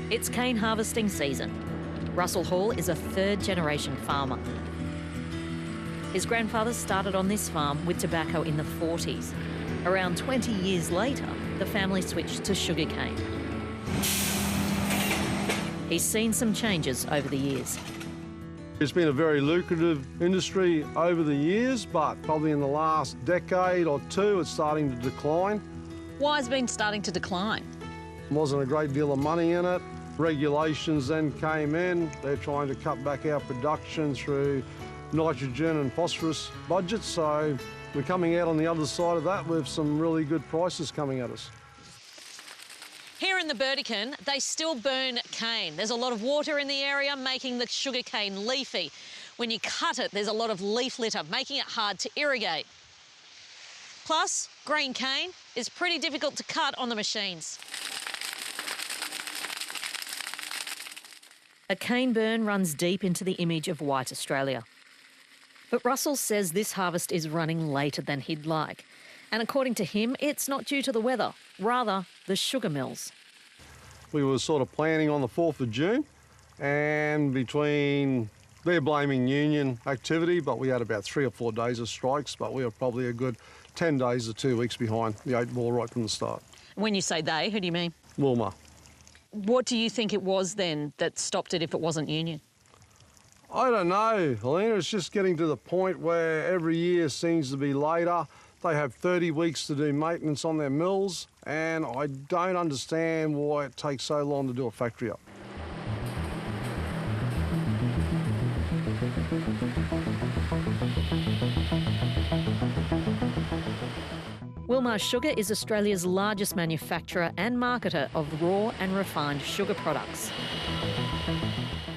It's cane harvesting season. Russell Hall is a third-generation farmer. His grandfather started on this farm with tobacco in the 40s. Around 20 years later, the family switched to sugarcane. He's seen some changes over the years. It's been a very lucrative industry over the years, but probably in the last decade or two, it's starting to decline. Why has it been starting to decline? There wasn't a great deal of money in it. Regulations then came in. They're trying to cut back our production through nitrogen and phosphorus budgets, so we're coming out on the other side of that with some really good prices coming at us. Here in the Burdekin, they still burn cane. There's a lot of water in the area, making the sugarcane leafy. When you cut it, there's a lot of leaf litter, making it hard to irrigate. Plus, green cane is pretty difficult to cut on the machines. A cane burn runs deep into the image of white Australia. But Russell says this harvest is running later than he'd like. And according to him, it's not due to the weather, rather the sugar mills. We were sort of planning on the 4th of June, and they're blaming union activity, but we had about 3 or 4 days of strikes, but we were probably a good 10 days or 2 weeks behind the 8 ball right from the start. When you say they, who do you mean? Wilmar. What do you think it was then that stopped it if it wasn't union? I don't know, Halina. It's just getting to the point where every year seems to be later. They have 30 weeks to do maintenance on their mills, and I don't understand why it takes so long to do a factory up. Wilmar Sugar is Australia's largest manufacturer and marketer of raw and refined sugar products.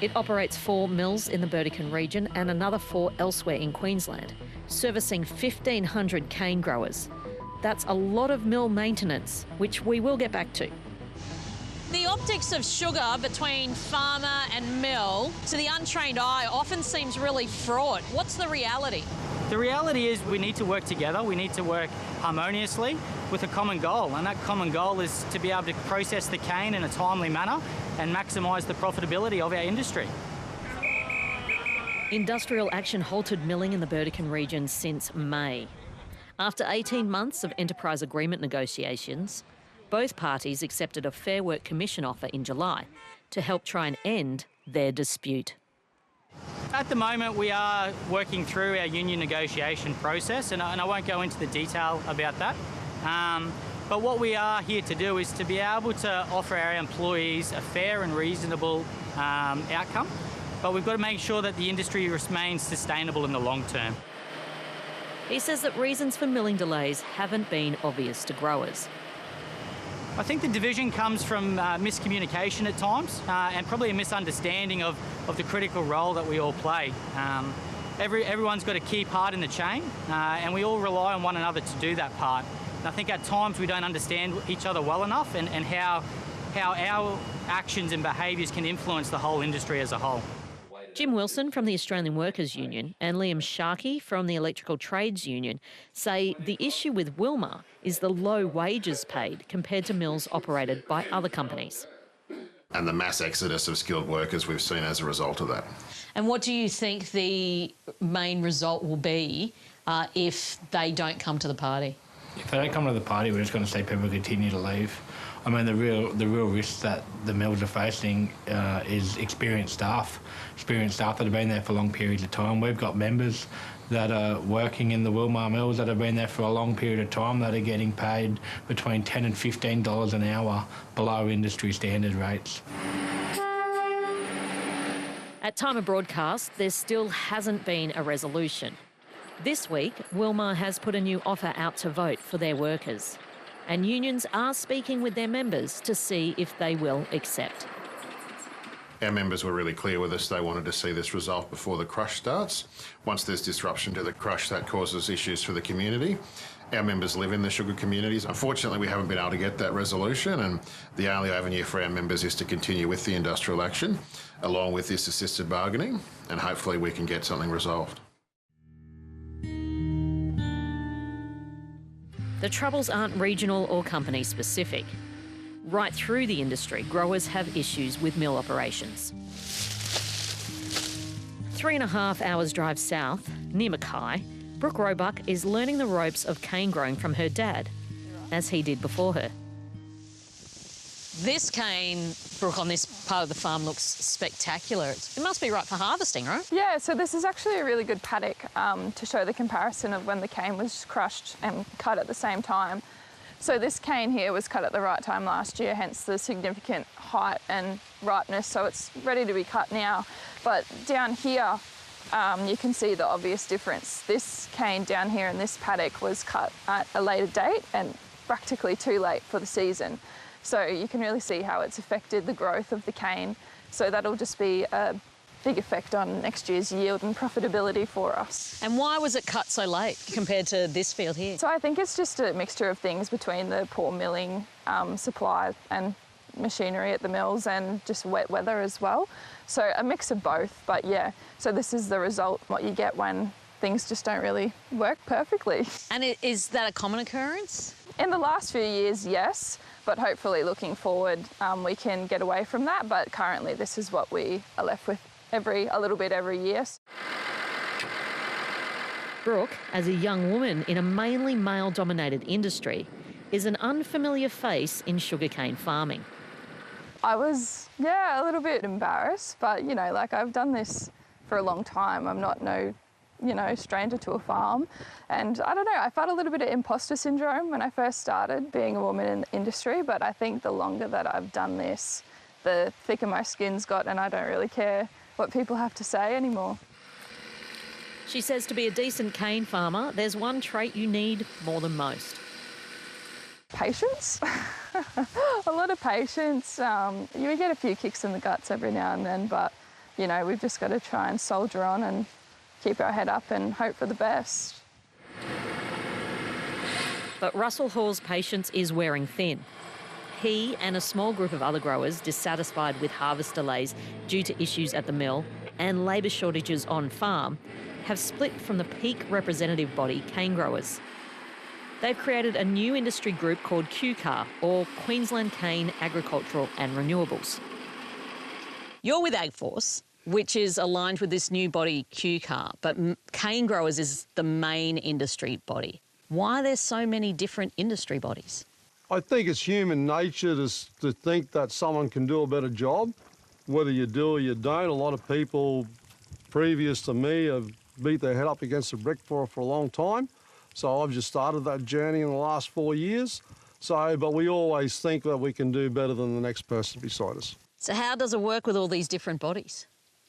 It operates 4 mills in the Burdekin region and another 4 elsewhere in Queensland, servicing 1,500 cane growers. That's a lot of mill maintenance, which we will get back to. The optics of sugar between farmer and mill, to the untrained eye, often seems really fraught. What's the reality? The reality is we need to work together. We need to work harmoniously with a common goal, and that common goal is to be able to process the cane in a timely manner and maximise the profitability of our industry. Industrial action halted milling in the Burdekin region since May. After 18 months of enterprise agreement negotiations, both parties accepted a Fair Work Commission offer in July to help try and end their dispute. At the moment, we are working through our union negotiation process, and I won't go into the detail about that. But what we are here to do is to be able to offer our employees a fair and reasonable outcome, but we've got to make sure that the industry remains sustainable in the long term. He says that reasons for milling delays haven't been obvious to growers. I think the division comes from miscommunication at times and probably a misunderstanding of the critical role that we all play. Everyone's got a key part in the chain and we all rely on one another to do that part. And I think at times we don't understand each other well enough and how our actions and behaviours can influence the whole industry as a whole. Jim Wilson from the Australian Workers Union and Liam Sharkey from the Electrical Trades Union say the issue with Wilmar is the low wages paid compared to mills operated by other companies. And the mass exodus of skilled workers we've seen as a result of that. And what do you think the main result will be if they don't come to the party? If they don't come to the party, we're just going to see people continue to leave. I mean, the real risk that the mills are facing is experienced staff that have been there for long periods of time. We've got members that are working in the Wilmar mills that have been there for a long period of time that are getting paid between $10 and $15 an hour below industry standard rates. At time of broadcast, there still hasn't been a resolution. This week, Wilmar has put a new offer out to vote for their workers. And unions are speaking with their members to see if they will accept. Our members were really clear with us they wanted to see this resolved before the crush starts. Once there's disruption to the crush, that causes issues for the community. Our members live in the sugar communities. Unfortunately, we haven't been able to get that resolution, and the only avenue for our members is to continue with the industrial action, along with this assisted bargaining, and hopefully we can get something resolved. The troubles aren't regional or company specific. Right through the industry, growers have issues with mill operations. 3.5 hours drive south, near Mackay, Brooke Roebuck is learning the ropes of cane growing from her dad, as he did before her. This cane, Brooke, on this part of the farm looks spectacular. It must be right for harvesting, right? Yeah, so this is actually a really good paddock to show the comparison of when the cane was crushed and cut at the same time. So this cane here was cut at the right time last year, hence the significant height and ripeness, so it's ready to be cut now. But down here, you can see the obvious difference. This cane down here in this paddock was cut at a later date and practically too late for the season. So you can really see how it's affected the growth of the cane. So that'll just be a big effect on next year's yield and profitability for us. And why was it cut so late compared to this field here? So I think it's just a mixture of things between the poor milling supply and machinery at the mills and just wet weather as well. So a mix of both, but yeah, so this is the result, what you get when things just don't really work perfectly. And is that a common occurrence? In the last few years, yes, but hopefully looking forward we can get away from that, but currently this is what we are left with a little bit every year. Brooke, as a young woman in a mainly male-dominated industry, is an unfamiliar face in sugarcane farming. I was, a little bit embarrassed, but, like I've done this for a long time. I'm not no stranger to a farm. And I don't know, I felt a little bit of imposter syndrome when I first started being a woman in the industry, but I think the longer that I've done this, the thicker my skin's got, and I don't really care what people have to say anymore. She says to be a decent cane farmer, there's one trait you need more than most. Patience. A lot of patience. You get a few kicks in the guts every now and then, but, we've just got to try and soldier on and keep our head up and hope for the best. But Russell Hall's patience is wearing thin. He and a small group of other growers dissatisfied with harvest delays due to issues at the mill and labour shortages on farm have split from the peak representative body, cane growers. They've created a new industry group called QCAR, or Queensland Cane, Agricultural and Renewables. You're with AgForce, which is aligned with this new body, QCAR, but cane growers is the main industry body. Why are there so many different industry bodies? I think it's human nature to think that someone can do a better job, whether you do or you don't. A lot of people previous to me have beat their head up against a brick for a long time. So I've just started that journey in the last 4 years. But we always think that we can do better than the next person beside us. So how does it work with all these different bodies?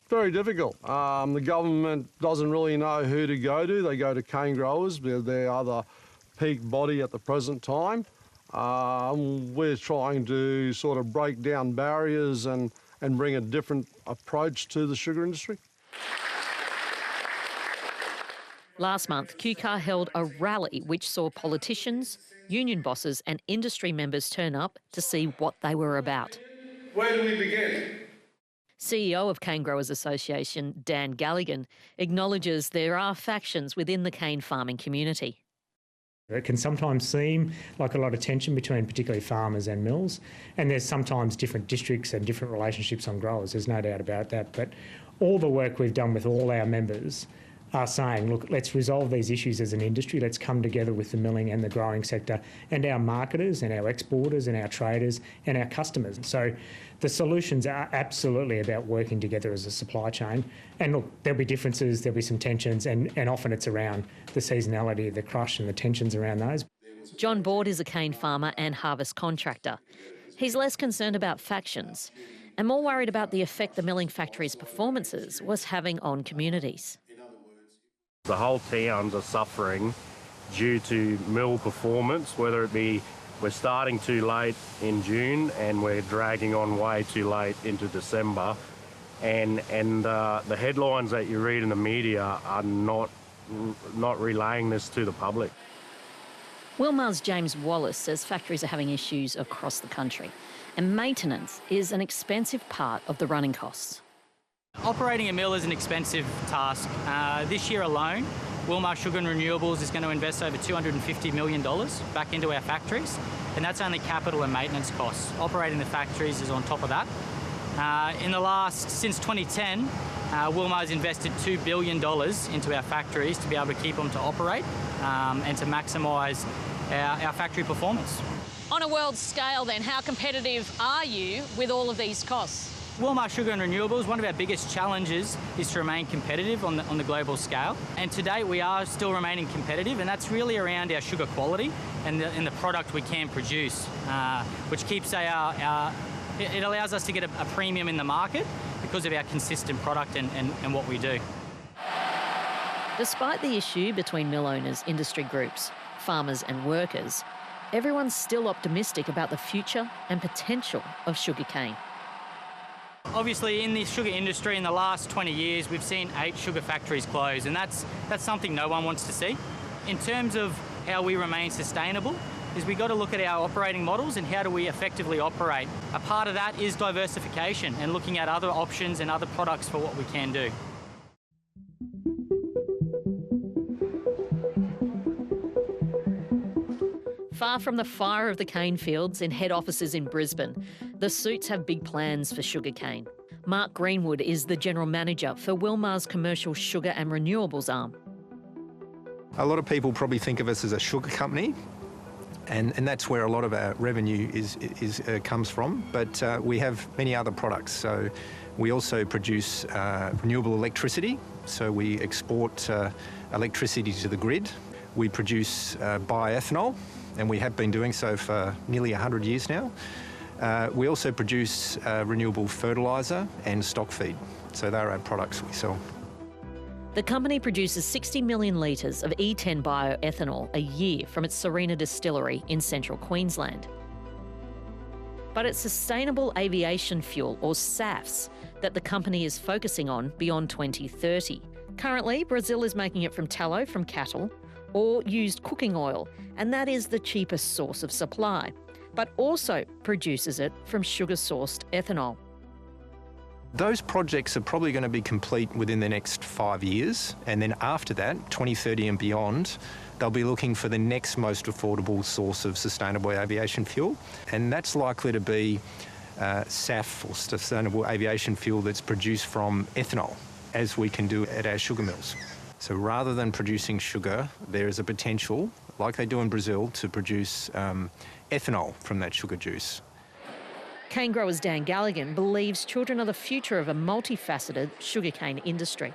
Very difficult. The government doesn't really know who to go to. They go to cane growers. They are the peak body at the present time. We're trying to sort of break down barriers and bring a different approach to the sugar industry. Last month, QCAR held a rally which saw politicians, union bosses and industry members turn up to see what they were about. Where do we begin? CEO of Cane Growers Association, Dan Galligan, acknowledges there are factions within the cane farming community. It can sometimes seem like a lot of tension between particularly farmers and mills, and there's sometimes different districts and different relationships on growers, there's no doubt about that. But all the work we've done with all our members are saying, look, let's resolve these issues as an industry, let's come together with the milling and the growing sector and our marketers and our exporters and our traders and our customers. So the solutions are absolutely about working together as a supply chain. And look, there'll be differences, there'll be some tensions, and often it's around the seasonality of the crush and the tensions around those. John Board is a cane farmer and harvest contractor. He's less concerned about factions and more worried about the effect the milling factory's performances was having on communities. The whole towns are suffering due to mill performance, whether it be we're starting too late in June and we're dragging on way too late into December. And the headlines that you read in the media are not relaying this to the public. Wilmar's James Wallace says factories are having issues across the country and maintenance is an expensive part of the running costs. Operating a mill is an expensive task. This year alone, Wilmar Sugar and Renewables is going to invest over $250 million back into our factories, and that's only capital and maintenance costs. Operating the factories is on top of that. Since 2010, Wilmar's invested $2 billion into our factories to be able to keep them to operate and to maximise our factory performance. On a world scale then, how competitive are you with all of these costs? Wilmar Sugar and Renewables, one of our biggest challenges is to remain competitive on the global scale. And to date, we are still remaining competitive, and that's really around our sugar quality and the product we can produce, which keeps it allows us to get a premium in the market because of our consistent product and what we do. Despite the issue between mill owners, industry groups, farmers and workers, everyone's still optimistic about the future and potential of sugarcane. Obviously, in the sugar industry, in the last 20 years, we've seen 8 sugar factories close, and that's something no one wants to see. In terms of how we remain sustainable, is we got to look at our operating models and how do we effectively operate. A part of that is diversification and looking at other options and other products for what we can do. Far from the fire of the cane fields in head offices in Brisbane, the Suits have big plans for sugarcane. Mark Greenwood is the General Manager for Wilmar's commercial sugar and renewables arm. A lot of people probably think of us as a sugar company, and that's where a lot of our revenue comes from, but we have many other products. So we also produce renewable electricity, so we export electricity to the grid. We produce bioethanol, and we have been doing so for nearly 100 years now. We also produce renewable fertiliser and stock feed, so they're our products we sell. The company produces 60 million litres of E10 bioethanol a year from its Serena distillery in central Queensland. But it's sustainable aviation fuel, or SAFs, that the company is focusing on beyond 2030. Currently, Brazil is making it from tallow from cattle or used cooking oil, and that is the cheapest source of supply, but also produces it from sugar-sourced ethanol. Those projects are probably going to be complete within the next 5 years, and then after that, 2030 and beyond, they'll be looking for the next most affordable source of sustainable aviation fuel, and that's likely to be SAF, or sustainable aviation fuel, that's produced from ethanol, as we can do at our sugar mills. So rather than producing sugar, there is a potential, like they do in Brazil, to produce ethanol from that sugar juice. Cane growers Dan Galligan believes children are the future of a multifaceted sugarcane industry.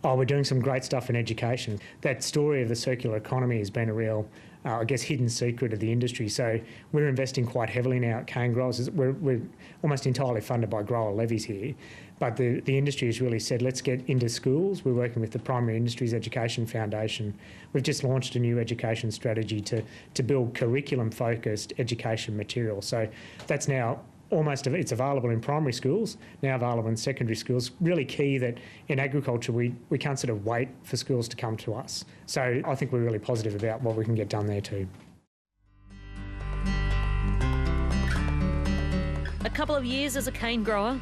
Oh, we're doing some great stuff in education. That story of the circular economy has been a real, hidden secret of the industry. So we're investing quite heavily now at cane growers. We're almost entirely funded by grower levies here. But the industry has really said, let's get into schools. We're working with the Primary Industries Education Foundation. We've just launched a new education strategy to build curriculum-focused education material. So that's now it's available in primary schools, now available in secondary schools. Really key that in agriculture we can't sort of wait for schools to come to us. So I think we're really positive about what we can get done there too. A couple of years as a cane grower,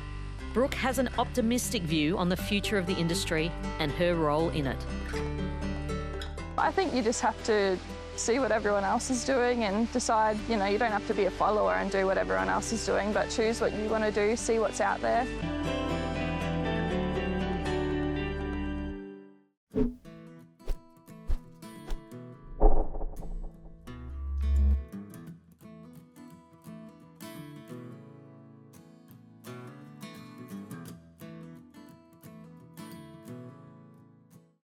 Brooke has an optimistic view on the future of the industry and her role in it. I think you just have to see what everyone else is doing and decide, you don't have to be a follower and do what everyone else is doing, but choose what you want to do, see what's out there.